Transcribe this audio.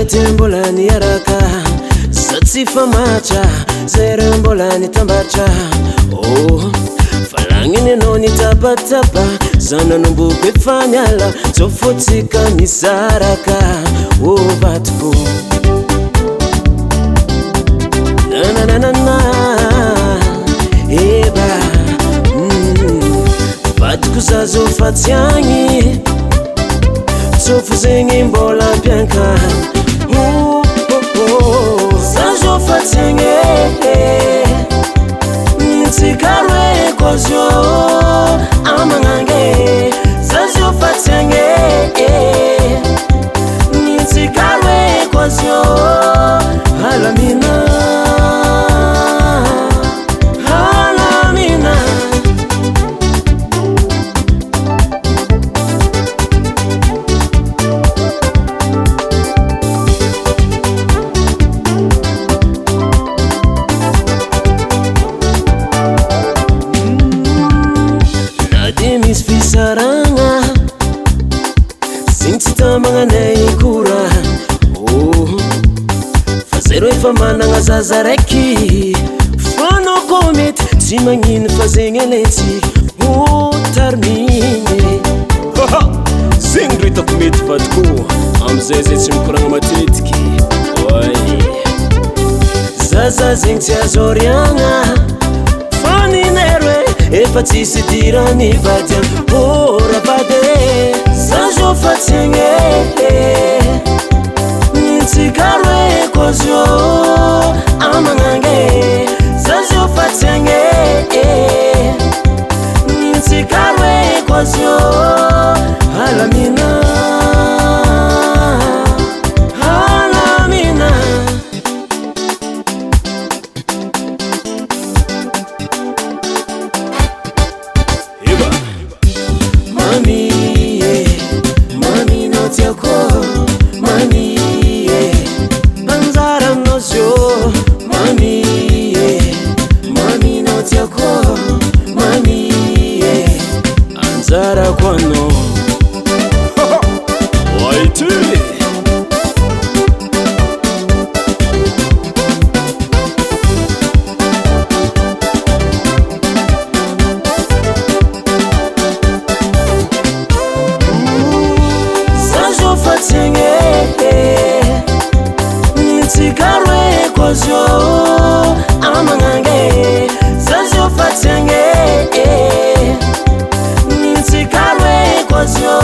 Tembolani yaraka Zatsifa macha Zerembolani tambacha Oh Falangine noni tapa Zana numbupe fanyala Tofotika misaraka Oh batko Na na na na Eba Batko zazo fatiangi Tofu zengi mbola bianca Zazo fatenge Ntikarwe kozyo Amangange Zazo fatenge Ntikarwe kozyo Halamina Halamina Saranga Sintita mangane ikura Oh Fazero ifamana nga zazareki Fano komit Simangin fazengeleti Oh tarmine Zingrita kumit fatko Amzeze simkuranga matetiki Oi Zaza zingti azorianga Fani nerwe Efatisi dirani vatian Ora vade Zazo fatienge Ntikarwe kozyo Amangange Zazo fatienge Ntikarwe kozyo Halamina Halamina Mami not yako Mami Banzara nozyo Mami not yako Mami Anzara kwano Waiti Ntikarwe kozyo Amangange Zazo fatenge Ntikarwe kozyo